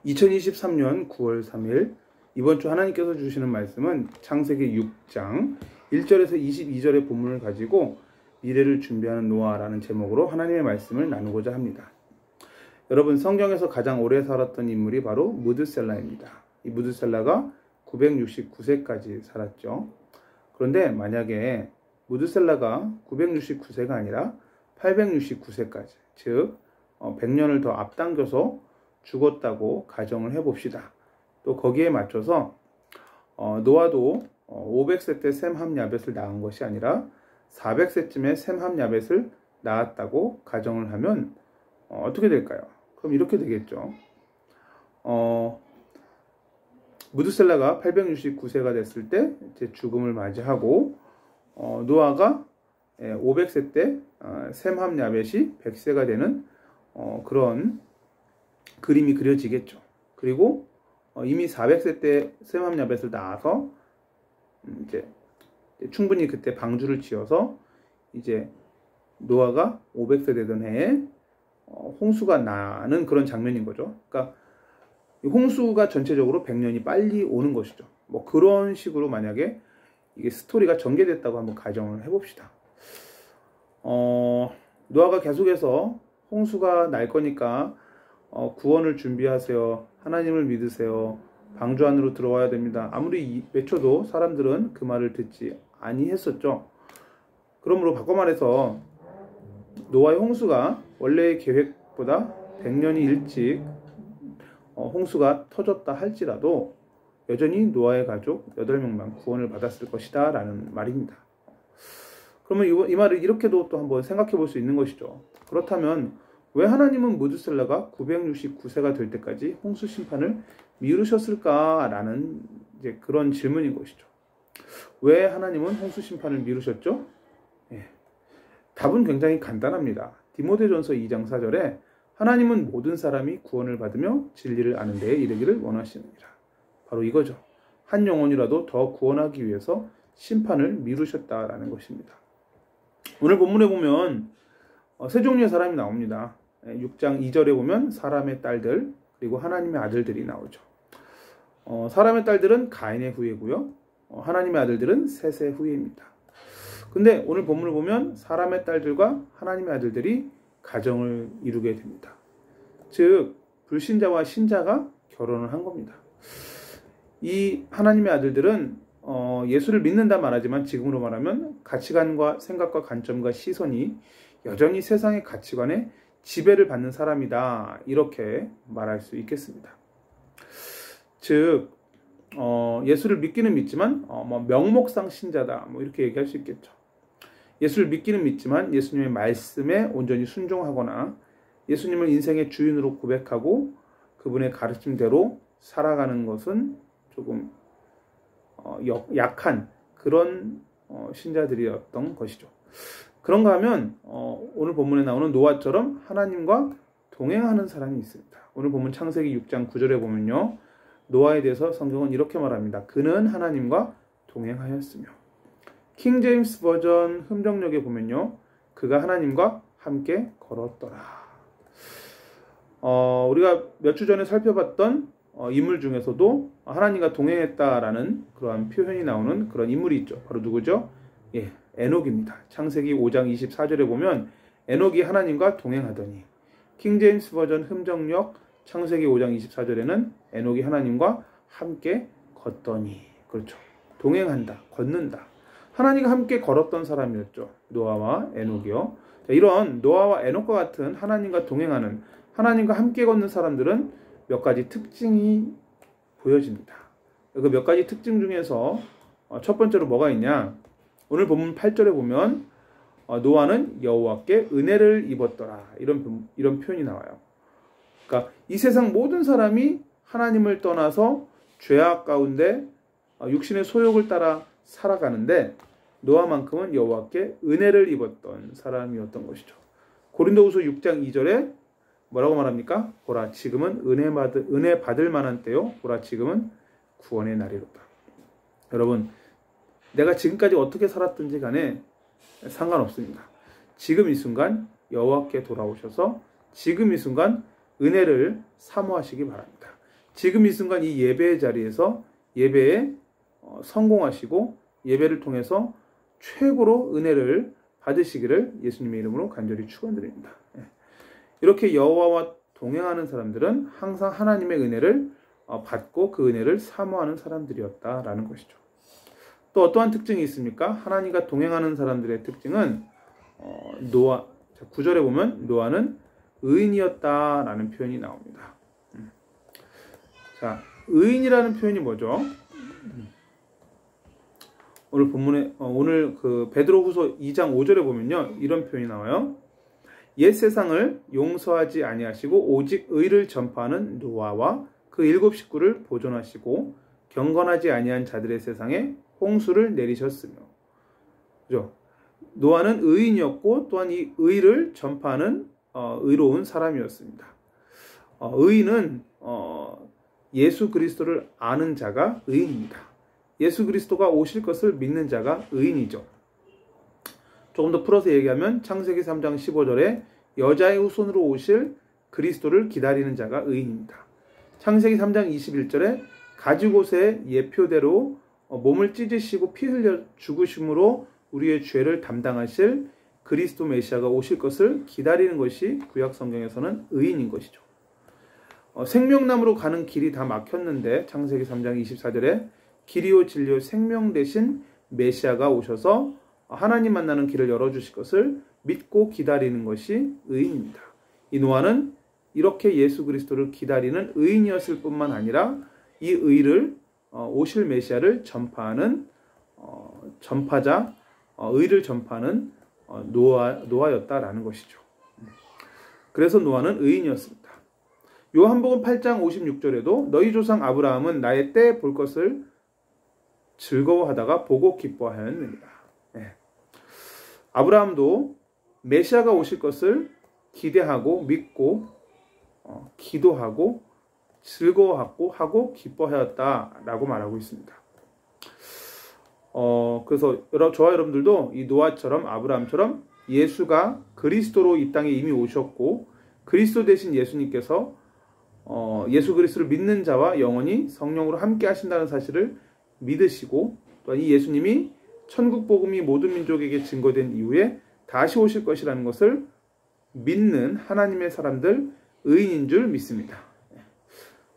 2023년 9월 3일 이번 주 하나님께서 주시는 말씀은 창세기 6장 1절에서 22절의 본문을 가지고 미래를 준비하는 노아라는 제목으로 하나님의 말씀을 나누고자 합니다. 여러분, 성경에서 가장 오래 살았던 인물이 바로 무드셀라입니다. 이 무드셀라가 969세까지 살았죠. 그런데 만약에 무드셀라가 969세가 아니라 869세까지, 즉 100년을 더 앞당겨서 죽었다고 가정을 해봅시다. 또 거기에 맞춰서 노아도 500세 때 셈 함야벳을 낳은 것이 아니라 400세쯤에 셈 함야벳을 낳았다고 가정을 하면 어떻게 될까요? 그럼 이렇게 되겠죠. 무드셀라가 869세가 됐을 때 이제 죽음을 맞이하고 노아가 500세 때 셈 함야벳이 100세가 되는 그런 그림이 그려지겠죠. 그리고 이미 400세 때 셈 함야벳을 낳아서 이제 충분히 그때 방주를 지어서 이제 노아가 500세 되던 해에 홍수가 나는 그런 장면인 거죠. 그러니까 홍수가 전체적으로 100년이 빨리 오는 것이죠. 뭐 그런 식으로 만약에 이게 스토리가 전개됐다고 한번 가정을 해봅시다. 노아가 계속해서 홍수가 날 거니까 구원을 준비하세요. 하나님을 믿으세요. 방주 안으로 들어와야 됩니다. 아무리 외쳐도 사람들은 그 말을 듣지 아니했었죠. 그러므로 바꿔 말해서 노아의 홍수가 원래의 계획보다 100년이 일찍 홍수가 터졌다 할지라도 여전히 노아의 가족 8명만 구원을 받았을 것이다 라는 말입니다. 그러면 이 말을 이렇게도 또 한번 생각해 볼 수 있는 것이죠. 그렇다면 왜 하나님은 무드셀라가 969세가 될 때까지 홍수 심판을 미루셨을까라는 이제 그런 질문인 것이죠. 왜 하나님은 홍수 심판을 미루셨죠? 답은 굉장히 간단합니다. 디모데전서 2장 4절에 하나님은 모든 사람이 구원을 받으며 진리를 아는 데에 이르기를 원하시느니라. 바로 이거죠. 한 영혼이라도 더 구원하기 위해서 심판을 미루셨다라는 것입니다. 오늘 본문에 보면 세 종류의 사람이 나옵니다. 6장 2절에 보면 사람의 딸들 그리고 하나님의 아들들이 나오죠. 사람의 딸들은 가인의 후예고요. 하나님의 아들들은 셋의 후예입니다. 근데 오늘 본문을 보면 사람의 딸들과 하나님의 아들들이 가정을 이루게 됩니다. 즉 불신자와 신자가 결혼을 한 겁니다. 이 하나님의 아들들은 예수를 믿는다 말하지만 지금으로 말하면 가치관과 생각과 관점과 시선이 여전히 세상의 가치관에 지배를 받는 사람이다, 이렇게 말할 수 있겠습니다. 즉 예수를 믿기는 믿지만 명목상 신자다, 이렇게 얘기할 수 있겠죠. 예수를 믿기는 믿지만 예수님의 말씀에 온전히 순종하거나 예수님을 인생의 주인으로 고백하고 그분의 가르침대로 살아가는 것은 조금 약한 그런 신자들이었던 것이죠. 그런가 하면 오늘 본문에 나오는 노아처럼 하나님과 동행하는 사람이 있습니다. 오늘 본문 창세기 6장 9절에 보면요, 노아에 대해서 성경은 이렇게 말합니다. 그는 하나님과 동행하였으며. 킹 제임스 버전 흠정역에 보면요, 그가 하나님과 함께 걸었더라. 우리가 몇 주 전에 살펴봤던 인물 중에서도 하나님과 동행했다라는 그러한 표현이 나오는 그런 인물이 있죠. 바로 누구죠? 에녹입니다. 창세기 5장 24절에 보면 에녹이 하나님과 동행하더니, 킹 제임스 버전 흠정역 창세기 5장 24절에는 에녹이 하나님과 함께 걷더니, 그렇죠. 동행한다, 걷는다. 하나님과 함께 걸었던 사람이었죠. 노아와 에녹이요. 이런 노아와 에녹과 같은 하나님과 동행하는, 하나님과 함께 걷는 사람들은 몇 가지 특징이 보여집니다. 그 몇 가지 특징 중에서 첫 번째로 뭐가 있냐? 오늘 본문 8절에 보면 노아는 여호와께 은혜를 입었더라, 이런 표현이 나와요. 그러니까 이 세상 모든 사람이 하나님을 떠나서 죄악 가운데 육신의 소욕을 따라 살아가는데 노아만큼은 여호와께 은혜를 입었던 사람이었던 것이죠. 고린도후서 6장 2절에 뭐라고 말합니까? 보라, 지금은 은혜 받을 만한 때요. 보라, 지금은 구원의 날이로다. 여러분, 내가 지금까지 어떻게 살았든지 간에 상관없습니다. 지금 이 순간 여호와께 돌아오셔서 지금 이 순간 은혜를 사모하시기 바랍니다. 지금 이 순간 이 예배의 자리에서 예배에 성공하시고 예배를 통해서 최고로 은혜를 받으시기를 예수님의 이름으로 간절히 축원드립니다. 이렇게 여호와와 동행하는 사람들은 항상 하나님의 은혜를 받고 그 은혜를 사모하는 사람들이었다라는 것이죠. 또 어떠한 특징이 있습니까? 하나님과 동행하는 사람들의 특징은 노아 9절에 보면 노아는 의인이었다라는 표현이 나옵니다. 자, 의인이라는 표현이 뭐죠? 오늘 본문에 오늘 그 베드로후서 2장 5절에 보면요, 이런 표현이 나와요. 옛 세상을 용서하지 아니하시고 오직 의를 전파하는 노아와 그 7 식구를 보존하시고 경건하지 아니한 자들의 세상에 홍수를 내리셨으며. 그죠? 노아는 의인이었고 또한 이 의를 전파하는 의로운 사람이었습니다. 의인은 예수 그리스도를 아는 자가 의인입니다. 예수 그리스도가 오실 것을 믿는 자가 의인이죠. 조금 더 풀어서 얘기하면 창세기 3장 15절에 여자의 후손으로 오실 그리스도를 기다리는 자가 의인입니다. 창세기 3장 21절에 가죽옷의 예표대로 몸을 찢으시고 피 흘려 죽으심으로 우리의 죄를 담당하실 그리스도 메시아가 오실 것을 기다리는 것이 구약 성경에서는 의인인 것이죠. 생명나무로 가는 길이 다 막혔는데 창세기 3장 24절에 길이요 진리요 생명 되신 메시아가 오셔서 하나님 만나는 길을 열어주실 것을 믿고 기다리는 것이 의인입니다. 이 노아는 이렇게 예수 그리스도를 기다리는 의인이었을 뿐만 아니라 이 의를 오실 메시아를 전파하는 전파자, 의를 전파하는 노아였다라는 것이죠. 그래서 노아는 의인이었습니다. 요한복음 8장 56절에도 너희 조상 아브라함은 나의 때 볼 것을 즐거워하다가 보고 기뻐하였느니라. 아브라함도 메시아가 오실 것을 기대하고 믿고 기도하고 즐거워하고 하고 기뻐하였다라고 말하고 있습니다. 그래서 저와 여러분들도 이 노아처럼 아브라함처럼 예수가 그리스도로 이 땅에 이미 오셨고 그리스도 대신 예수님께서 예수 그리스도를 믿는 자와 영원히 성령으로 함께 하신다는 사실을 믿으시고 또한 이 예수님이 천국 복음이 모든 민족에게 증거된 이후에 다시 오실 것이라는 것을 믿는 하나님의 사람들 의인인 줄 믿습니다.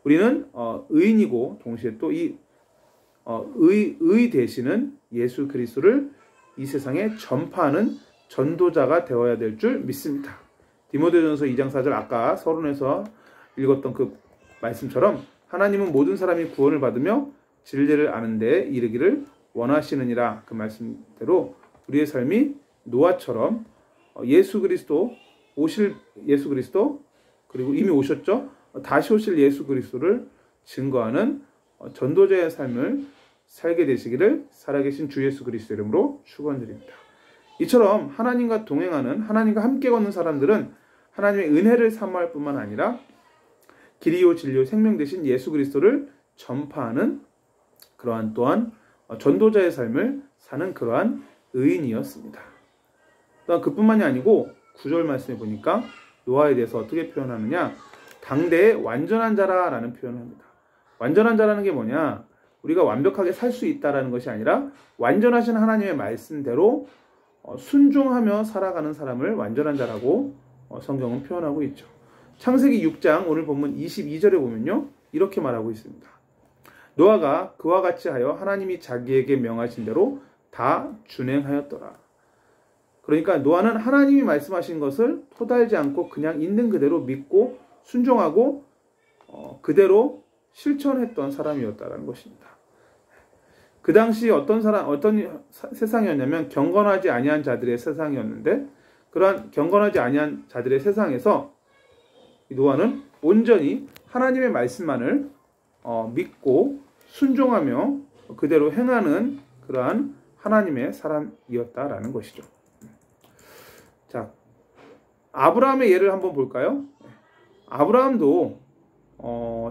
우리는 의인이고 동시에 또 이 의 되시는 예수 그리스도를 이 세상에 전파하는 전도자가 되어야 될 줄 믿습니다. 디모데전서 2장 4절 아까 서론에서 읽었던 그 말씀처럼 하나님은 모든 사람이 구원을 받으며 진리를 아는 데 이르기를 원하시느니라. 그 말씀대로 우리의 삶이 노아처럼 예수 그리스도 그리고 이미 오셨죠. 다시 오실 예수 그리스도를 증거하는 전도자의 삶을 살게 되시기를 살아계신 주 예수 그리스도 이름으로 축원드립니다. 이처럼 하나님과 동행하는 하나님과 함께 걷는 사람들은 하나님의 은혜를 사모할 뿐만 아니라 길이요 진리요 생명 되신 예수 그리스도를 전파하는 그러한 또한 전도자의 삶을 사는 그러한 의인이었습니다. 또한 그뿐만이 아니고 9절 말씀에 보니까 노아에 대해서 어떻게 표현하느냐, 당대의 완전한 자라라는 표현을 합니다. 완전한 자라는 게 뭐냐, 우리가 완벽하게 살 수 있다라는 것이 아니라 완전하신 하나님의 말씀대로 순종하며 살아가는 사람을 완전한 자라고 성경은 표현하고 있죠. 창세기 6장 오늘 본문 22절에 보면요, 이렇게 말하고 있습니다. 노아가 그와 같이 하여 하나님이 자기에게 명하신 대로 다 준행하였더라. 그러니까 노아는 하나님이 말씀하신 것을 토달지 않고 그냥 있는 그대로 믿고 순종하고 그대로 실천했던 사람이었다는 것입니다. 그 당시 어떤 세상이었냐면 경건하지 아니한 자들의 세상이었는데, 그러한 경건하지 아니한 자들의 세상에서 노아는 온전히 하나님의 말씀만을 믿고 순종하며 그대로 행하는 그러한 하나님의 사람이었다라는 것이죠. 자, 아브라함의 예를 한번 볼까요? 아브라함도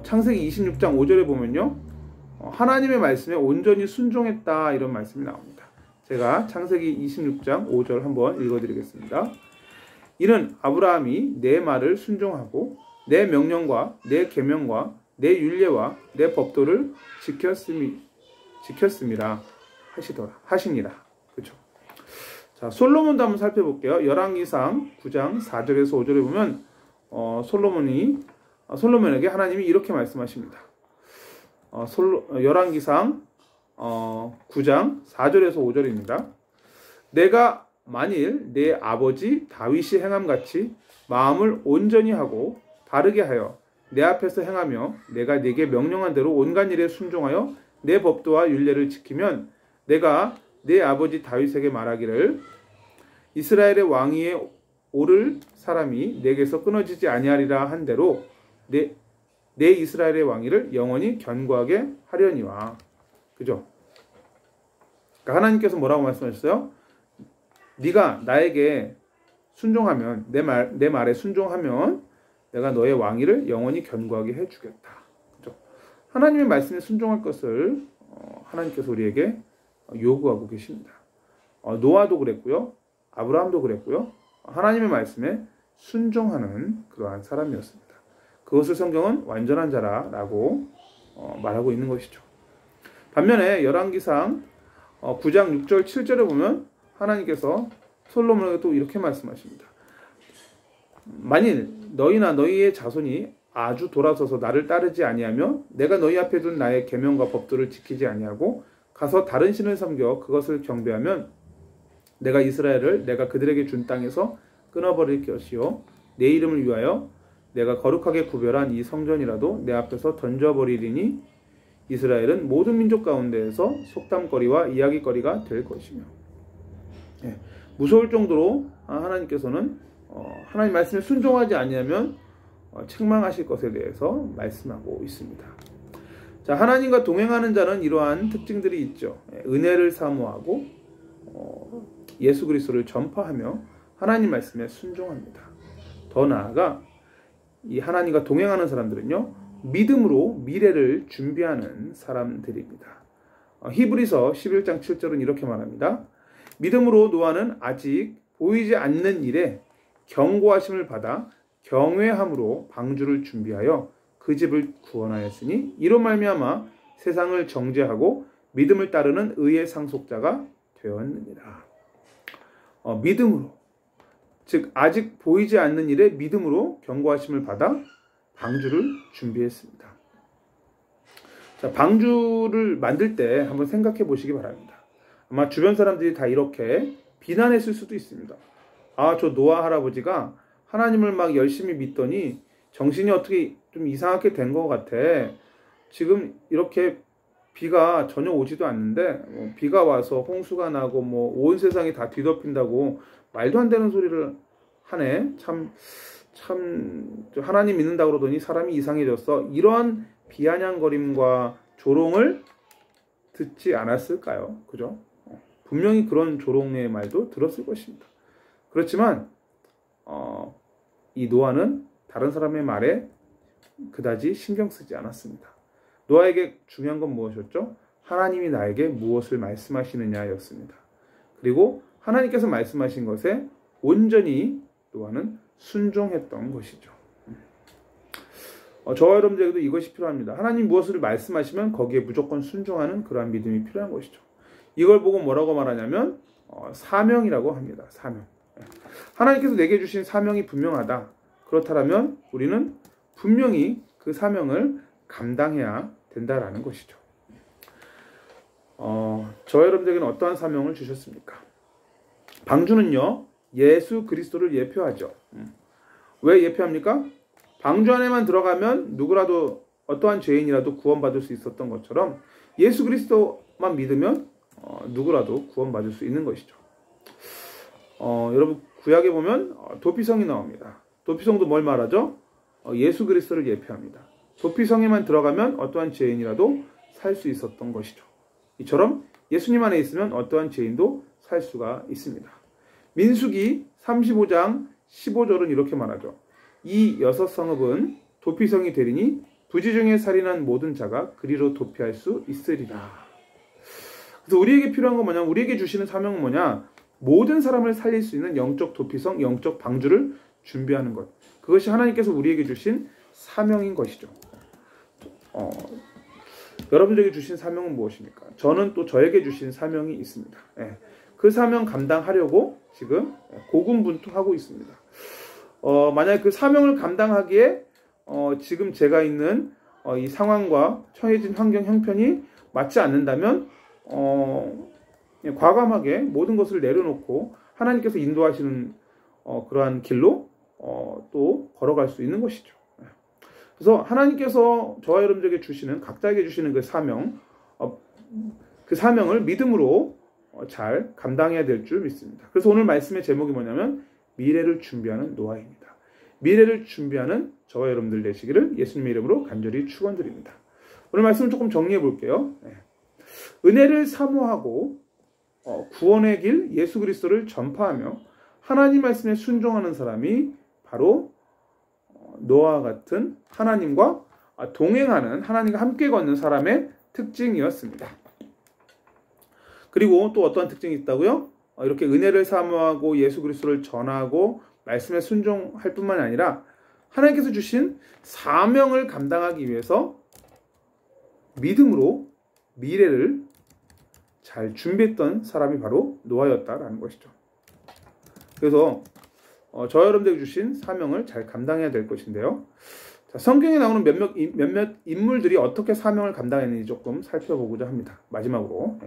창세기 26장 5절에 보면요, 하나님의 말씀에 온전히 순종했다 이런 말씀이 나옵니다. 제가 창세기 26장 5절 한번 읽어드리겠습니다. 이는 아브라함이 내 말을 순종하고 내 명령과 내 계명과 내 율례와 내 법도를 지켰음이라 하시니라. 그렇죠? 자, 솔로몬도 한번 살펴볼게요. 열왕기상 9장 4절에서 5절에 보면 솔로몬에게 하나님이 이렇게 말씀하십니다. 열왕기상 9장 4절에서 5절입니다. 내가 만일 내 아버지 다윗이 행함같이 마음을 온전히 하고 바르게 하여 내 앞에서 행하며 내가 네게 명령한 대로 온갖 일에 순종하여 내 법도와 율례를 지키면 내가 내 아버지 다윗에게 말하기를 이스라엘의 왕위에 오를 사람이 내게서 끊어지지 아니하리라 한 대로 내 이스라엘의 왕위를 영원히 견고하게 하려니와. 그죠? 그러니까 하나님께서 뭐라고 말씀하셨어요? 네가 나에게 순종하면 내 말에 순종하면 내가 너의 왕위를 영원히 견고하게 해주겠다. 그죠? 하나님의 말씀에 순종할 것을 하나님께서 우리에게 요구하고 계십니다. 노아도 그랬고요. 아브라함도 그랬고요. 하나님의 말씀에 순종하는 그러한 사람이었습니다. 그것을 성경은 완전한 자라라고 말하고 있는 것이죠. 반면에 열왕기상 9장 6절 7절에 보면 하나님께서 솔로몬에게 또 이렇게 말씀하십니다. 만일 너희나 너희의 자손이 아주 돌아서서 나를 따르지 아니하며 내가 너희 앞에 둔 나의 계명과 법도를 지키지 아니하고 가서 다른 신을 섬겨 그것을 경배하면 내가 이스라엘을 내가 그들에게 준 땅에서 끊어버릴 것이요 내 이름을 위하여 내가 거룩하게 구별한 이 성전이라도 내 앞에서 던져버리리니 이스라엘은 모든 민족 가운데에서 속담거리와 이야기거리가 될 것이며. 무서울 정도로 하나님께서는 하나님 말씀에 순종하지 아니하면 책망하실 것에 대해서 말씀하고 있습니다. 자, 하나님과 동행하는 자는 이러한 특징들이 있죠. 은혜를 사모하고 예수 그리스도를 전파하며 하나님 말씀에 순종합니다. 더 나아가 이 하나님과 동행하는 사람들은요, 믿음으로 미래를 준비하는 사람들입니다. 히브리서 11장 7절은 이렇게 말합니다. 믿음으로 노아는 아직 보이지 않는 일에 경고하심을 받아 경외함으로 방주를 준비하여 그 집을 구원하였으니 이로 말미암아 세상을 정죄하고 믿음을 따르는 의의 상속자가 되었느니라. 믿음으로, 즉 아직 보이지 않는 일에 믿음으로 경고하심을 받아 방주를 준비했습니다. 자, 방주를 만들 때 한번 생각해 보시기 바랍니다. 아마 주변 사람들이 다 이렇게 비난했을 수도 있습니다. 저 노아 할아버지가 하나님을 막 열심히 믿더니 정신이 어떻게 좀 이상하게 된 것 같아. 지금 이렇게 비가 전혀 오지도 않는데 비가 와서 홍수가 나고 온 세상이 다 뒤덮인다고 말도 안 되는 소리를 하네. 참 하나님 믿는다고 그러더니 사람이 이상해졌어. 이러한 비아냥거림과 조롱을 듣지 않았을까요? 그죠? 분명히 그런 조롱의 말도 들었을 것입니다. 그렇지만 이 노아는 다른 사람의 말에 그다지 신경 쓰지 않았습니다. 노아에게 중요한 건 무엇이었죠? 하나님이 나에게 무엇을 말씀하시느냐였습니다. 그리고 하나님께서 말씀하신 것에 온전히 노아는 순종했던 것이죠. 저와 여러분들에게도 이것이 필요합니다. 하나님 무엇을 말씀하시면 거기에 무조건 순종하는 그러한 믿음이 필요한 것이죠. 이걸 보고 뭐라고 말하냐면 사명이라고 합니다. 사명. 하나님께서 내게 주신 사명이 분명하다. 그렇다면 우리는 분명히 그 사명을 감당해야 된다라는 것이죠. 저와 여러분들에게는 어떠한 사명을 주셨습니까? 방주는요, 예수 그리스도를 예표하죠. 왜 예표합니까? 방주 안에만 들어가면 누구라도 어떠한 죄인이라도 구원받을 수 있었던 것처럼 예수 그리스도만 믿으면 누구라도 구원받을 수 있는 것이죠. 여러분 구약에 보면 도피성이 나옵니다. 도피성도 뭘 말하죠? 예수 그리스도를 예표합니다. 도피성에만 들어가면 어떠한 죄인이라도 살 수 있었던 것이죠. 이처럼 예수님 안에 있으면 어떠한 죄인도 살 수가 있습니다. 민수기 35장 15절은 이렇게 말하죠. 이 여섯 성읍은 도피성이 되리니 부지 중에 살인한 모든 자가 그리로 도피할 수 있으리라. 그래서 우리에게 필요한 건 뭐냐? 우리에게 주시는 사명은 뭐냐? 모든 사람을 살릴 수 있는 영적 도피성, 영적 방주를 준비하는 것. 그것이 하나님께서 우리에게 주신 사명인 것이죠. 여러분들에게 주신 사명은 무엇입니까? 저는 또 저에게 주신 사명이 있습니다. 그 사명 감당하려고 지금 고군분투하고 있습니다. 만약에 그 사명을 감당하기에 지금 제가 있는 이 상황과 처해진 환경 형편이 맞지 않는다면 과감하게 모든 것을 내려놓고 하나님께서 인도하시는 그러한 길로 또 걸어갈 수 있는 것이죠. 그래서 하나님께서 저와 여러분들에게 주시는, 각자에게 주시는 그 사명, 그 사명을 믿음으로 잘 감당해야 될 줄 믿습니다. 그래서 오늘 말씀의 제목이 뭐냐면 미래를 준비하는 노아입니다. 미래를 준비하는 저와 여러분들 되시기를 예수님의 이름으로 간절히 축원드립니다. 오늘 말씀을 조금 정리해 볼게요. 은혜를 사모하고 구원의 길 예수 그리스도를 전파하며 하나님 말씀에 순종하는 사람이 바로 노아와 같은 하나님과 동행하는, 하나님과 함께 걷는 사람의 특징이었습니다. 그리고 또 어떠한 특징이 있다고요? 이렇게 은혜를 사모하고 예수 그리스도를 전하고 말씀에 순종할 뿐만 아니라 하나님께서 주신 사명을 감당하기 위해서 믿음으로 미래를 잘 준비했던 사람이 바로 노아였다라는 것이죠. 그래서 저와 여러분들에게 주신 사명을 잘 감당해야 될 것인데요. 자, 성경에 나오는 몇몇 인물들이 어떻게 사명을 감당했는지 조금 살펴보고자 합니다. 마지막으로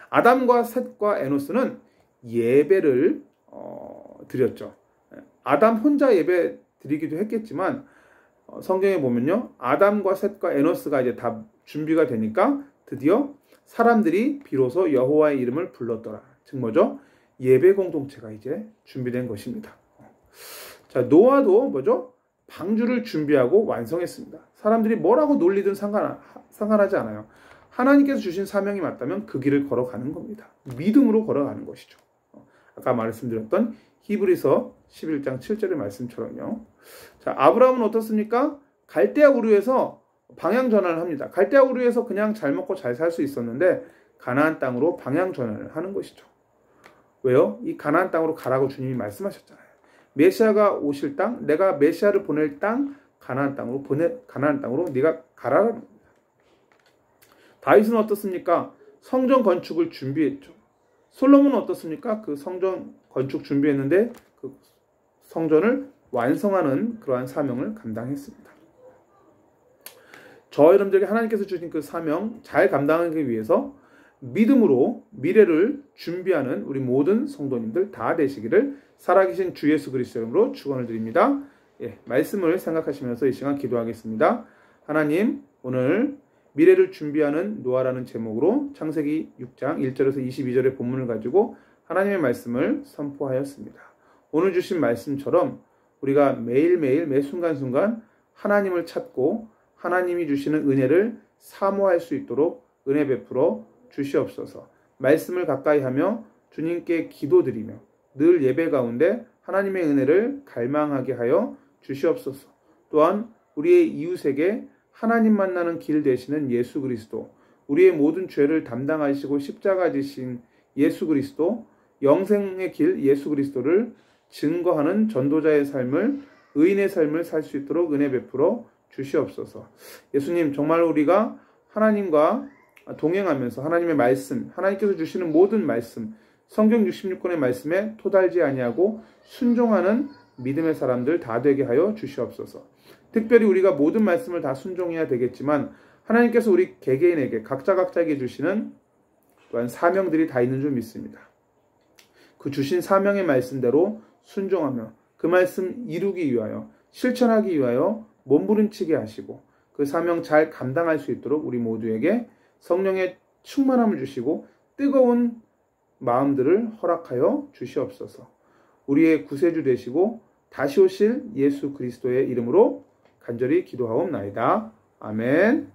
아담과 셋과 에노스는 예배를 드렸죠. 아담 혼자 예배 드리기도 했겠지만 성경에 보면요, 아담과 셋과 에노스가 이제 다 준비가 되니까 드디어 사람들이 비로소 여호와의 이름을 불렀더라. 즉 뭐죠? 예배 공동체가 이제 준비된 것입니다. 자, 노아도 뭐죠? 방주를 준비하고 완성했습니다. 사람들이 뭐라고 놀리든 상관하지 않아요. 하나님께서 주신 사명이 맞다면 그 길을 걸어가는 겁니다. 믿음으로 걸어가는 것이죠. 아까 말씀드렸던 히브리서 11장 7절의 말씀처럼요. 자, 아브라함은 어떻습니까? 갈대아 우르에서 방향 전환을 합니다. 갈대아 우르에서 그냥 잘 먹고 잘 살 수 있었는데 가나안 땅으로 방향 전환을 하는 것이죠. 왜요? 이 가나안 땅으로 가라고 주님이 말씀하셨잖아요. 메시아가 오실 땅, 내가 메시아를 보낼 땅, 가나안 땅으로 네가 가라는 겁니다. 다윗은 어떻습니까? 성전 건축을 준비했죠. 솔로몬은 어떻습니까? 그 성전 건축 준비했는데 그 성전을 완성하는 그러한 사명을 감당했습니다. 저와 여러분들에게 하나님께서 주신 그 사명 잘 감당하기 위해서 믿음으로 미래를 준비하는 우리 모든 성도님들 다 되시기를 살아계신 주 예수 그리스도 이름으로 축원을 드립니다. 말씀을 생각하시면서 이 시간 기도하겠습니다. 하나님, 오늘 미래를 준비하는 노아라는 제목으로 창세기 6장 1절에서 22절의 본문을 가지고 하나님의 말씀을 선포하였습니다. 오늘 주신 말씀처럼 우리가 매일매일 매 순간순간 하나님을 찾고 하나님이 주시는 은혜를 사모할 수 있도록 은혜 베풀어 주시옵소서. 말씀을 가까이 하며 주님께 기도드리며 늘 예배 가운데 하나님의 은혜를 갈망하게 하여 주시옵소서. 또한 우리의 이웃에게 하나님 만나는 길 되시는 예수 그리스도, 우리의 모든 죄를 담당하시고 십자가 지신 예수 그리스도, 영생의 길 예수 그리스도를 증거하는 전도자의 삶을, 의인의 삶을 살 수 있도록 은혜 베풀어 주시옵소서. 예수님, 정말 우리가 하나님과 동행하면서 하나님의 말씀, 하나님께서 주시는 모든 말씀, 성경 66권의 말씀에 토달지 아니하고 순종하는 믿음의 사람들 다 되게 하여 주시옵소서. 특별히 우리가 모든 말씀을 다 순종해야 되겠지만 하나님께서 우리 개개인에게 각자에게 주시는 또한 사명들이 다 있는 줄 믿습니다. 그 주신 사명의 말씀대로 순종하며 그 말씀 이루기 위하여, 실천하기 위하여 몸부림치게 하시고 그 사명 잘 감당할 수 있도록 우리 모두에게 성령의 충만함을 주시고 뜨거운 마음들을 허락하여 주시옵소서. 우리의 구세주 되시고 다시 오실 예수 그리스도의 이름으로 간절히 기도하옵나이다. 아멘.